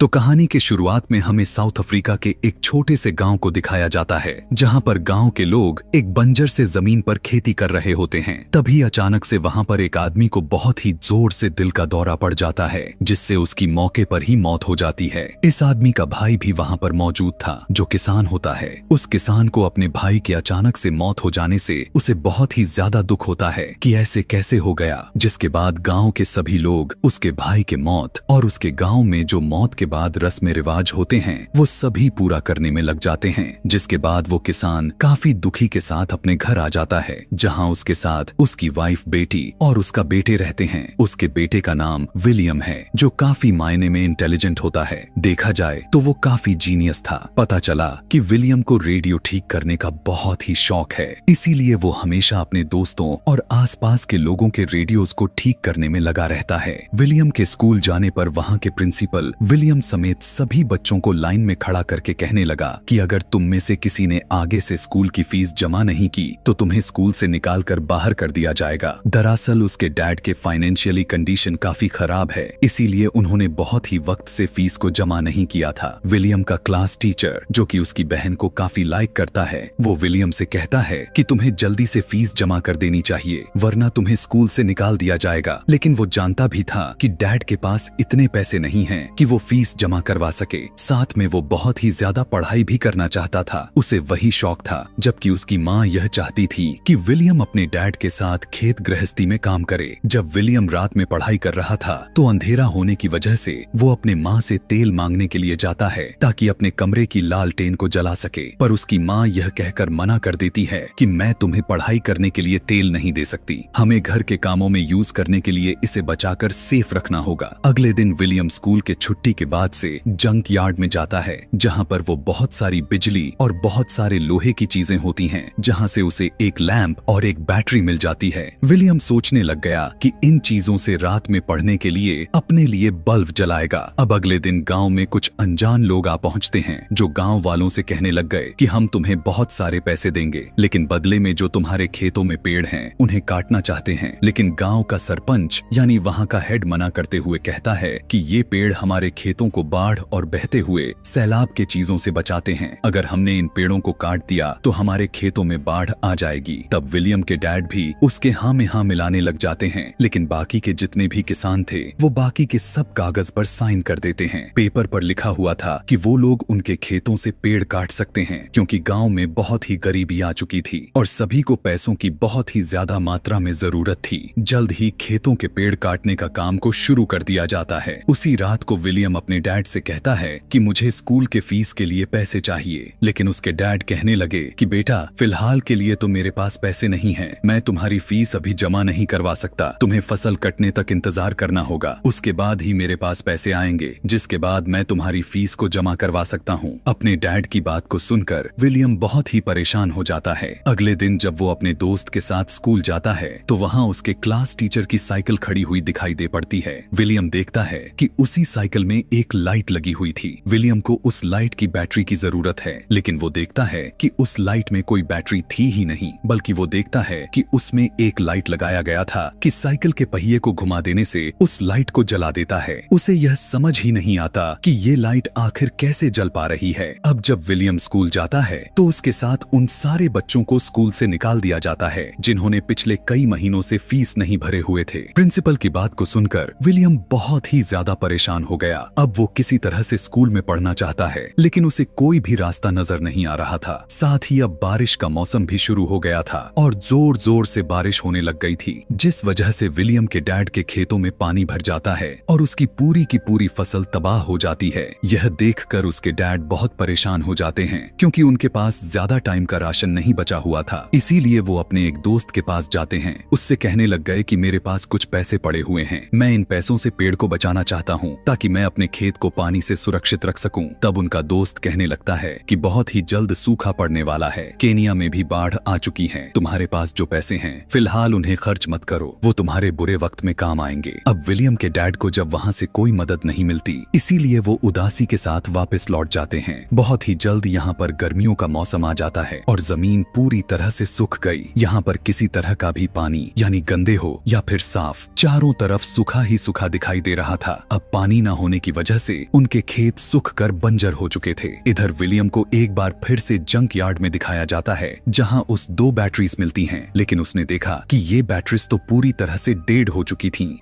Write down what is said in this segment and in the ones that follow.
तो कहानी के शुरुआत में हमें साउथ अफ्रीका के एक छोटे से गांव को दिखाया जाता है, जहां पर गांव के लोग एक बंजर से जमीन पर खेती कर रहे होते हैं। तभी अचानक से वहां पर एक आदमी को बहुत ही जोर से दिल का दौरा पड़ जाता है, जिससे उसकी मौके पर ही मौत हो जाती है। इस आदमी का भाई भी वहां पर मौजूद था, जो किसान होता है। उस किसान को अपने भाई के अचानक से मौत हो जाने से उसे बहुत ही ज्यादा दुख होता है कि ऐसे कैसे हो गया। जिसके बाद गांव के सभी लोग उसके भाई के मौत और उसके गांव में जो मौत के बाद रस्म रिवाज होते हैं वो सभी पूरा करने में लग जाते हैं। जिसके बाद वो किसान काफी दुखी के साथ अपने घर आ जाता है, जहां उसके साथ उसकी वाइफ, बेटी और उसका बेटे रहते हैं। उसके बेटे का नाम विलियम है, जो काफी मायने में इंटेलिजेंट होता है। देखा जाए तो वो काफी जीनियस था। पता चला कि विलियम को रेडियो ठीक करने का बहुत ही शौक है, इसीलिए वो हमेशा अपने दोस्तों और आसपास के लोगों के रेडियोज को ठीक करने में लगा रहता है। विलियम के स्कूल जाने पर वहां के प्रिंसिपल विलियम समेत सभी बच्चों को लाइन में खड़ा करके कहने लगा कि अगर तुम में से किसी ने आगे से स्कूल की फीस जमा नहीं की तो तुम्हें स्कूल से निकाल कर बाहर कर दिया जाएगा। दरअसल उसके डैड के फाइनेंशियली कंडीशन काफी खराब है, इसीलिए उन्होंने बहुत ही वक्त से फीस को जमा नहीं किया था। विलियम का क्लास टीचर, जो कि उसकी बहन को काफी लाइक करता है, वो विलियम से कहता है कि तुम्हें जल्दी से फीस जमा कर देनी चाहिए, वरना तुम्हें स्कूल से निकाल दिया जाएगा। लेकिन वो जानता भी था कि डैड के पास इतने पैसे नहीं हैं कि वो फीस जमा करवा सके। साथ में वो बहुत ही ज्यादा पढ़ाई भी करना चाहता था, उसे वही शौक था। जबकि उसकी माँ यह चाहती थी कि विलियम अपने डैड के साथ खेत गृहस्थी में काम करे। जब विलियम रात में पढ़ाई कर रहा था तो अंधेरा होने की वजह से वो अपने माँ से तेल मांगने के लिए जाता है, ताकि अपने कमरे की लालटेन को जला सके। पर उसकी माँ यह कहकर मना कर देती है कि मैं तुम्हें पढ़ाई करने के लिए तेल नहीं दे सकती, हमें घर के कामों में यूज करने के लिए इसे बचाकर सेफ रखना होगा। अगले दिन विलियम स्कूल के छुट्टी के बाद से जंक यार्ड में जाता है, जहां पर वो बहुत सारी बिजली और बहुत सारे लोहे की चीजें होती हैं, जहां से उसे एक लैंप और एक बैटरी मिल जाती है। विलियम सोचने लग गया कि इन चीजों से रात में पढ़ने के लिए अपने लिए बल्ब जलाएगा। अब अगले दिन गांव में कुछ अनजान लोग आ पहुंचते हैं, जो गांव वालों से कहने लग गए कि हम तुम्हें बहुत सारे पैसे देंगे, लेकिन बदले में जो तुम्हारे खेतों में पेड़ हैं उन्हें काटना चाहते हैं। लेकिन गांव का सरपंच यानी वहां का हेड मना करते हुए कहता है कि ये पेड़ हमारे खेतों को बाढ़ और बहते हुए सैलाब के चीजों से बचाते हैं। अगर हमने इन पेड़ों को काट दिया तो हमारे खेतों में बाढ़ आ जाएगी। तब विलियम के डैड भी उसके हाँ में हाँ मिलाने लग जाते हैं, लेकिन बाकी के जितने भी किसान थे वो बाकी के सब कागज पर साइन कर देते हैं। पेपर पर लिखा हुआ था कि वो लोग उनके खेतों से पेड़ काट सकते हैं, क्योंकि गांव में बहुत ही गरीबी आ चुकी थी और सभी को पैसों की बहुत ही ज्यादा मात्रा में जरूरत थी। जल्द ही खेतों के पेड़ काटने का काम को शुरू कर दिया जाता है। उसी रात को विलियम अपने डैड से कहता है कि मुझे स्कूल के फीस के लिए पैसे चाहिए, लेकिन उसके डैड कहने लगे कि बेटा, फिलहाल के लिए तो मेरे पास पैसे नहीं हैं, मैं तुम्हारी फीस अभी जमा नहीं करवा सकता, तुम्हें फसल कटने तक इंतजार करना होगा, उसके बाद ही मेरे पास पैसे आएंगे, जिसके बाद मैं तुम्हारी फीस को जमा करवा सकता हूँ। अपने डैड की बात को सुनकर विलियम बहुत ही परेशान हो जाता है। अगले दिन जब वो अपने दोस्त के साथ स्कूल जाता है तो वहाँ उसके क्लास टीचर की साइकिल खड़ी हुई दिखाई दे पड़ती है। विलियम देखता है कि उसी साइकिल में एक लाइट लगी हुई थी। विलियम को उस लाइट की बैटरी की जरूरत है, लेकिन वो देखता है कि उस लाइट में कोई बैटरी थी ही नहीं, बल्कि वो देखता है कि उसमें एक लाइट लगाया गया था कि साइकिल के पहिए को घुमा देने से उस लाइट को जला देता है। उसे यह समझ ही नहीं आता कि ये लाइट आखिर कैसे जल पा रही है। अब जब विलियम स्कूल जाता है तो उसके साथ उन सारे बच्चों को स्कूल से निकाल दिया जाता है, जिन्होंने पिछले कई महीनों से फीस नहीं भरे हुए थे। प्रिंसिपल की बात को सुनकर विलियम बहुत ही ज्यादा परेशान हो गया। अब वो किसी तरह से स्कूल में पढ़ना चाहता है, लेकिन उसे कोई भी रास्ता नजर नहीं आ रहा था। साथ ही अब बारिश का मौसम भी शुरू हो गया था और जोर जोर से बारिश होने लग गई थी, जिस वजह से विलियम के डैड के खेतों में पानी भर जाता है और उसकी पूरी की पूरी फसल तबाह हो जाती है। यह देखकर उसके डैड बहुत परेशान हो जाते हैं, क्योंकि उनके पास ज्यादा टाइम का राशन नहीं बचा हुआ था। इसीलिए वो अपने एक दोस्त के पास जाते हैं। उससे कहने लग गए कि मेरे पास कुछ पैसे पड़े हुए हैं, मैं इन पैसों से पेड़ को बचाना चाहता हूँ, ताकि मैं अपने खेत को पानी से सुरक्षित रख सकूं। तब उनका दोस्त कहने लगता है कि बहुत ही जल्द सूखा पड़ने वाला है, केनिया में भी बाढ़ आ चुकी है, तुम्हारे पास जो पैसे हैं फिलहाल उन्हें खर्च मत करो, वो तुम्हारे बुरे वक्त में काम आएंगे। अब विलियम के डैड को जब वहाँ से कोई मदद नहीं मिलती, इसीलिए वो उदासी के साथ वापस लौट जाते हैं। बहुत ही जल्द यहाँ पर गर्मियों का मौसम आ जाता है और जमीन पूरी तरह से सूख गई। यहाँ पर किसी तरह का भी पानी यानी गंदे हो या फिर साफ, चारों तरफ सूखा ही सूखा दिखाई दे रहा था। अब पानी न होने की वजह वजह से उनके खेत सूख कर बंजर हो चुके थे। इधर विलियम को एक बार फिर से जंक यार्ड में दिखाया जाता है, जहां उस 2 बैटरीज मिलती हैं, लेकिन उसने देखा कि ये बैटरीज तो पूरी तरह से डेड हो चुकी थीं।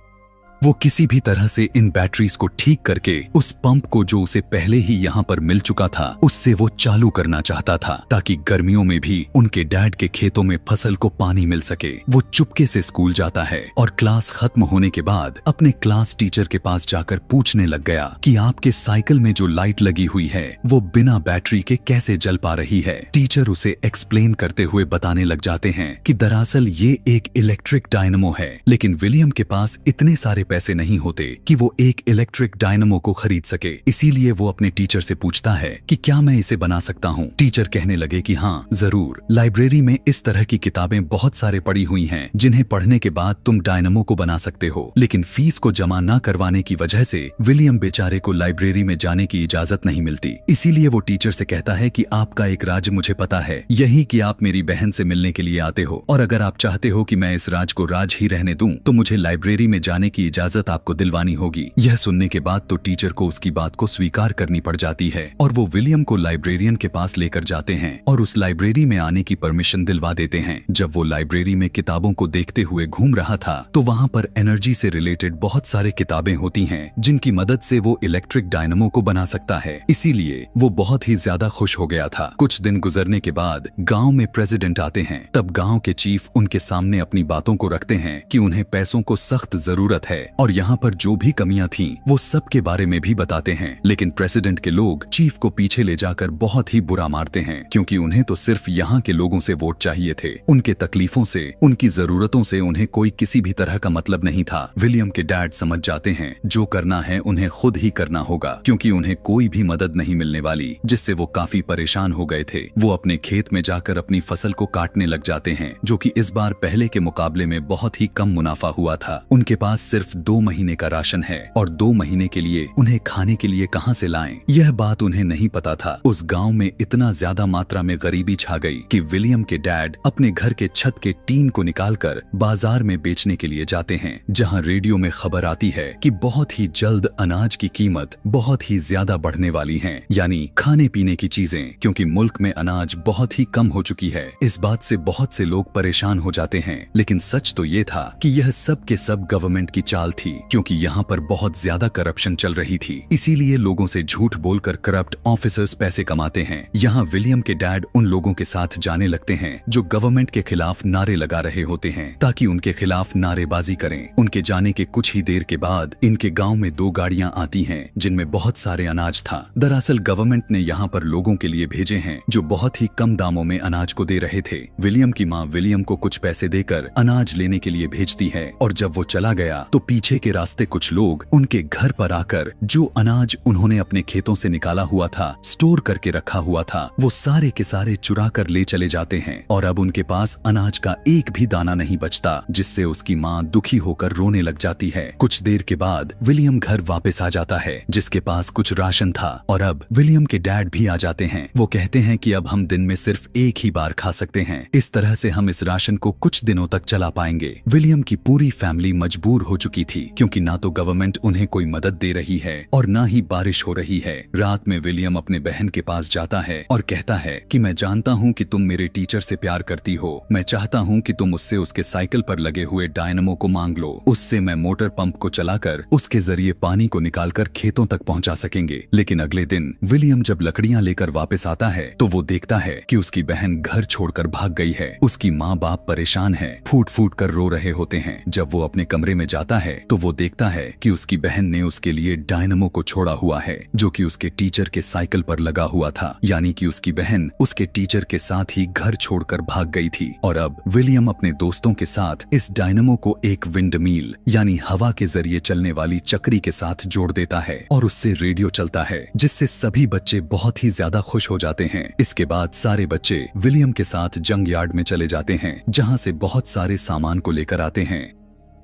वो किसी भी तरह से इन बैटरीज को ठीक करके उस पंप को जो उसे पहले ही यहाँ पर मिल चुका था उससे वो चालू करना चाहता था, ताकि गर्मियों में भी उनके डैड के खेतों में फसल को पानी मिल सके। वो चुपके से स्कूल जाता है और क्लास खत्म होने के बाद अपने क्लास टीचर के पास जाकर पूछने लग गया कि आपके साइकिल में जो लाइट लगी हुई है वो बिना बैटरी के कैसे जल पा रही है। टीचर उसे एक्सप्लेन करते हुए बताने लग जाते हैं कि दरअसल ये एक इलेक्ट्रिक डायनमो है, लेकिन विलियम के पास इतने सारे पैसे नहीं होते कि वो एक इलेक्ट्रिक डायनमो को खरीद सके। इसीलिए वो अपने टीचर से पूछता है कि क्या मैं इसे बना सकता हूँ। टीचर कहने लगे कि हाँ जरूर, लाइब्रेरी में इस तरह की किताबें बहुत सारे पड़ी हुई हैं जिन्हें पढ़ने के बाद तुम डायनमो को बना सकते हो। लेकिन फीस को जमा न करवाने की वजह से विलियम बेचारे को लाइब्रेरी में जाने की इजाजत नहीं मिलती। इसीलिए वो टीचर से कहता है कि आपका एक राज मुझे पता है, यही कि आप मेरी बहन से मिलने के लिए आते हो, और अगर आप चाहते हो कि मैं इस राज को राज ही रहने दूं तो मुझे लाइब्रेरी में जाने की इजाजत आपको दिलवानी होगी। यह सुनने के बाद तो टीचर को उसकी बात को स्वीकार करनी पड़ जाती है और वो विलियम को लाइब्रेरियन के पास लेकर जाते हैं और उस लाइब्रेरी में आने की परमिशन दिलवा देते हैं। जब वो लाइब्रेरी में किताबों को देखते हुए घूम रहा था तो वहाँ पर एनर्जी से रिलेटेड बहुत सारे किताबें होती हैं जिनकी मदद से वो इलेक्ट्रिक डायनमो को बना सकता है। इसीलिए वो बहुत ही ज्यादा खुश हो गया था। कुछ दिन गुजरने के बाद गाँव में प्रेसिडेंट आते हैं। तब गाँव के चीफ उनके सामने अपनी बातों को रखते हैं कि उन्हें पैसों को सख्त जरूरत है और यहाँ पर जो भी कमियां थीं वो सब के बारे में भी बताते हैं। लेकिन प्रेसिडेंट के लोग चीफ को पीछे ले जाकर बहुत ही बुरा मारते हैं, क्योंकि उन्हें तो सिर्फ यहाँ के लोगों से वोट चाहिए थे। उनके तकलीफों से, उनकी जरूरतों से उन्हें कोई किसी भी तरह का मतलब नहीं था। विलियम के डैड समझ जाते हैं जो करना है उन्हें खुद ही करना होगा, क्योंकि उन्हें कोई भी मदद नहीं मिलने वाली, जिससे वो काफी परेशान हो गए थे। वो अपने खेत में जाकर अपनी फसल को काटने लग जाते हैं, जो कि इस बार पहले के मुकाबले में बहुत ही कम मुनाफा हुआ था। उनके पास सिर्फ 2 महीने का राशन है और 2 महीने के लिए उन्हें खाने के लिए कहां से लाएं, यह बात उन्हें नहीं पता था। उस गांव में इतना ज्यादा मात्रा में गरीबी छा गई कि विलियम के डैड अपने घर के छत के टीन को निकालकर बाजार में बेचने के लिए जाते हैं, जहां रेडियो में खबर आती है कि बहुत ही जल्द अनाज की कीमत बहुत ही ज्यादा बढ़ने वाली है, यानी खाने पीने की चीजें, क्योंकि मुल्क में अनाज बहुत ही कम हो चुकी है। इस बात से बहुत से लोग परेशान हो जाते हैं, लेकिन सच तो ये था कि यह सब के सब गवर्नमेंट की चाल थी, क्योंकि यहाँ पर बहुत ज्यादा करप्शन चल रही थी। इसीलिए लोगों से झूठ बोलकर करप्ट ऑफिसर्स पैसे कमाते हैं। यहाँ विलियम के डैड उन लोगों के साथ जाने लगते हैं जो गवर्नमेंट के खिलाफ नारे लगा रहे होते हैं, ताकि उनके खिलाफ नारेबाजी करें। उनके जाने के कुछ ही देर के बाद इनके गांव में 2 गाड़ियां आती हैं जिनमें बहुत सारे अनाज था। दरअसल गवर्नमेंट ने यहाँ पर लोगों के लिए भेजे हैं जो बहुत ही कम दामों में अनाज को दे रहे थे। विलियम की माँ विलियम को कुछ पैसे देकर अनाज लेने के लिए भेजती है, और जब वो चला गया तो पीछे के रास्ते कुछ लोग उनके घर पर आकर जो अनाज उन्होंने अपने खेतों से निकाला हुआ था, स्टोर करके रखा हुआ था, वो सारे के सारे चुरा कर ले चले जाते हैं। और अब उनके पास अनाज का एक भी दाना नहीं बचता, जिससे उसकी माँ दुखी होकर रोने लग जाती है। कुछ देर के बाद विलियम घर वापस आ जाता है, जिसके पास कुछ राशन था, और अब विलियम के डैड भी आ जाते हैं। वो कहते हैं कि अब हम दिन में सिर्फ एक ही बार खा सकते हैं, इस तरह से हम इस राशन को कुछ दिनों तक चला पाएंगे। विलियम की पूरी फैमिली मजबूर हो चुकी थी, क्योंकि ना तो गवर्नमेंट उन्हें कोई मदद दे रही है और ना ही बारिश हो रही है। रात में विलियम अपने बहन के पास जाता है और कहता है कि मैं जानता हूँ कि तुम मेरे टीचर से प्यार करती हो, मैं चाहता हूँ कि तुम उससे उसके साइकिल पर लगे हुए डायनमो को मांग लो, उससे मैं मोटर पंप को चलाकर उसके जरिए पानी को निकालकर खेतों तक पहुँचा सकेंगे। लेकिन अगले दिन विलियम जब लकड़ियाँ लेकर वापस आता है तो वो देखता है कि उसकी बहन घर छोड़कर भाग गई है। उसकी माँ बाप परेशान है, फूट फूट कर रो रहे होते हैं। जब वो अपने कमरे में जाता है तो वो देखता है कि उसकी बहन ने उसके लिए डायनमो को छोड़ा हुआ है, जो कि उसके टीचर के साइकिल पर लगा हुआ था, यानी कि उसकी बहन उसके टीचर के साथ ही घर छोड़कर भाग गई थी। और अब विलियम अपने दोस्तों के साथ इस डायनमो को एक विंड मिल यानी हवा के जरिए चलने वाली चक्री के साथ जोड़ देता है और उससे रेडियो चलता है, जिससे सभी बच्चे बहुत ही ज्यादा खुश हो जाते हैं। इसके बाद सारे बच्चे विलियम के साथ जंग यार्ड में चले जाते हैं, जहाँ से बहुत सारे सामान को लेकर आते हैं।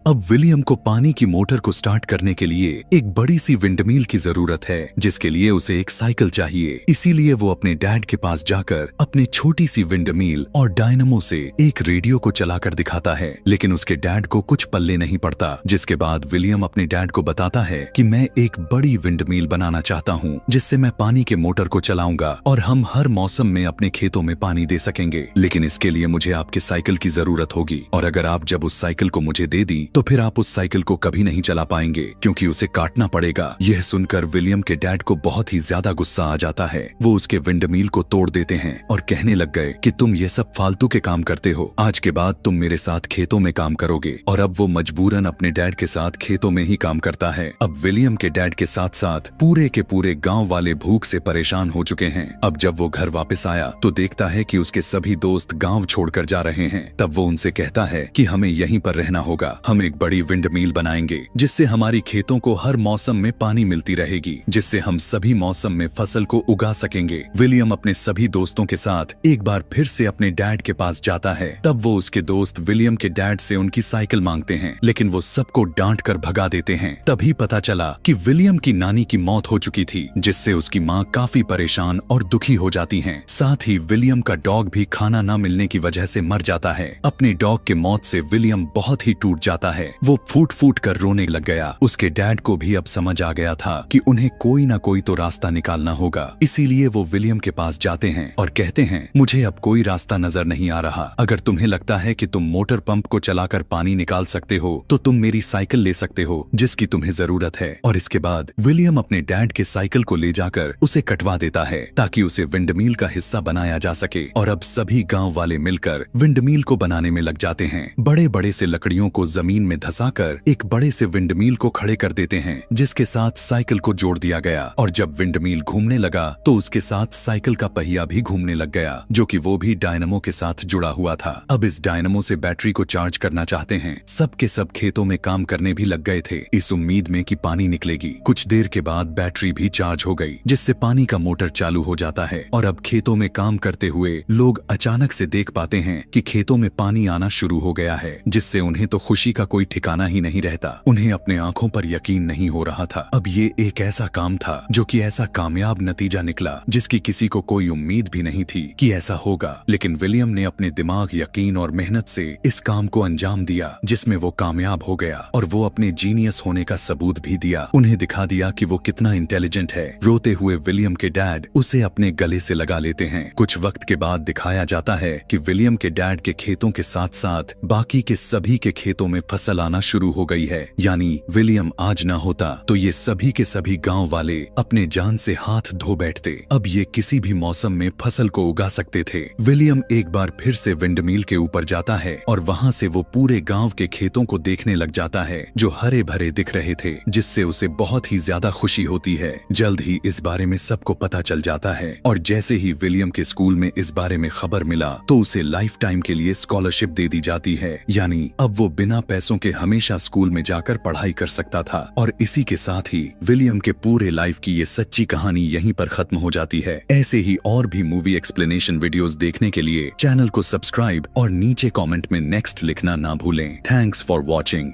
अब विलियम को पानी की मोटर को स्टार्ट करने के लिए एक बड़ी सी विंडमिल की जरूरत है, जिसके लिए उसे एक साइकिल चाहिए। इसीलिए वो अपने डैड के पास जाकर अपनी छोटी सी विंडमिल और डायनमो से एक रेडियो को चलाकर दिखाता है, लेकिन उसके डैड को कुछ पल्ले नहीं पड़ता। जिसके बाद विलियम अपने डैड को बताता है कि मैं एक बड़ी विंडमिल बनाना चाहता हूँ, जिससे मैं पानी के मोटर को चलाऊंगा और हम हर मौसम में अपने खेतों में पानी दे सकेंगे। लेकिन इसके लिए मुझे आपके साइकिल की जरूरत होगी, और अगर आप जब उस साइकिल को मुझे दे दी तो फिर आप उस साइकिल को कभी नहीं चला पाएंगे, क्योंकि उसे काटना पड़ेगा। यह सुनकर विलियम के डैड को बहुत ही ज्यादा गुस्सा आ जाता है। वो उसके विंडमिल को तोड़ देते हैं और कहने लग गए कि तुम ये सब फालतू के काम करते हो, आज के बाद तुम मेरे साथ खेतों में काम करोगे। और अब वो मजबूरन अपने डैड के साथ खेतों में ही काम करता है। अब विलियम के डैड के साथ साथ पूरे के पूरे गांव वाले भूख से परेशान हो चुके हैं। अब जब वो घर वापस आया तो देखता है कि उसके सभी दोस्त गांव छोड़कर जा रहे हैं। तब वो उनसे कहता है कि हमें यहीं पर रहना होगा, हम एक बड़ी विंडमिल बनाएंगे जिससे हमारी खेतों को हर मौसम में पानी मिलती रहेगी, जिससे हम सभी मौसम में फसल को उगा सकेंगे। विलियम अपने सभी दोस्तों के साथ एक बार फिर से अपने डैड के पास जाता है। तब वो उसके दोस्त विलियम के डैड से उनकी साइकिल मांगते हैं, लेकिन वो सबको डांट कर भगा देते हैं। तभी पता चला कि विलियम की नानी की मौत हो चुकी थी, जिससे उसकी माँ काफी परेशान और दुखी हो जाती हैं। साथ ही विलियम का डॉग भी खाना न मिलने की वजह से मर जाता है। अपने डॉग के मौत से विलियम बहुत ही टूट जाता है। वो फूट फूट कर रोने लग गया। उसके डैड को भी अब समझ आ गया था कि उन्हें कोई ना कोई तो रास्ता निकालना होगा। इसीलिए वो विलियम के पास जाते हैं और कहते हैं, मुझे अब कोई रास्ता नजर नहीं आ रहा। अगर तुम्हें लगता है कि तुम मोटर पंप को चलाकर पानी निकाल सकते हो तो तुम मेरी साइकिल ले सकते हो, जिसकी तुम्हें जरूरत है। और इसके बाद विलियम अपने डैड के साइकिल को ले जाकर उसे कटवा देता है, ताकि उसे विंडमिल का हिस्सा बनाया जा सके। और अब सभी गांव वाले मिलकर विंडमिल को बनाने में लग जाते हैं। बड़े बड़े से लकड़ियों को जमीन में धंसाकर एक बड़े से विंडमिल को खड़े कर देते हैं, जिसके साथ साइकिल को जोड़ दिया गया। और जब विंडमिल घूमने लगा तो उसके साथ साइकिल का पहिया भी घूमने लग गया, जो कि वो भी डायनमो के साथ जुड़ा हुआ था। अब इस डायनमो से बैटरी को चार्ज करना चाहते हैं। सब के सब खेतों में काम करने भी लग गए थे, इस उम्मीद में कि पानी निकलेगी। कुछ देर के बाद बैटरी भी चार्ज हो गई, जिससे पानी का मोटर चालू हो जाता है। और अब खेतों में काम करते हुए लोग अचानक से देख पाते हैं कि खेतों में पानी आना शुरू हो गया है, जिससे उन्हें तो खुशी का कोई ठिकाना ही नहीं रहता। उन्हें अपने आंखों पर यकीन नहीं हो रहा था। अब ये एक ऐसा काम था जो कि ऐसा कामयाब नतीजा निकला, जिसकी किसी को कोई उम्मीद भी नहीं थी कि ऐसा होगा। लेकिन विलियम ने अपने दिमाग, यकीन और मेहनत से इस काम को अंजाम दिया, जिसमें वो कामयाब हो गया। और वो अपने जीनियस होने का सबूत भी दिया। उन्हें दिखा दिया कि वो कितना इंटेलिजेंट है। रोते हुए विलियम के डैड उसे अपने गले से लगा लेते हैं। कुछ वक्त के बाद दिखाया जाता है कि विलियम के डैड के खेतों के साथ साथ बाकी के सभी के खेतों में फसल आना शुरू हो गई है। यानी विलियम आज ना होता तो ये सभी के सभी गांव वाले अपने जान से हाथ धो बैठते। अब ये किसी भी मौसम में फसल को उगा सकते थे। विलियम एक बार फिर से विंडमिल के ऊपर जाता है और वहां से वो पूरे गांव के खेतों को देखने लग जाता है, जो हरे भरे दिख रहे थे, जिससे उसे बहुत ही ज्यादा खुशी होती है। जल्द ही इस बारे में सबको पता चल जाता है, और जैसे ही विलियम के स्कूल में इस बारे में खबर मिला तो उसे लाइफ टाइम के लिए स्कॉलरशिप दे दी जाती है। यानी अब वो बिना पैसों के हमेशा स्कूल में जाकर पढ़ाई कर सकता था। और इसी के साथ ही विलियम के पूरे लाइफ की ये सच्ची कहानी यहीं पर खत्म हो जाती है। ऐसे ही और भी मूवी एक्सप्लेनेशन वीडियोस देखने के लिए चैनल को सब्सक्राइब और नीचे कमेंट में नेक्स्ट लिखना ना भूलें। Thanks for watching.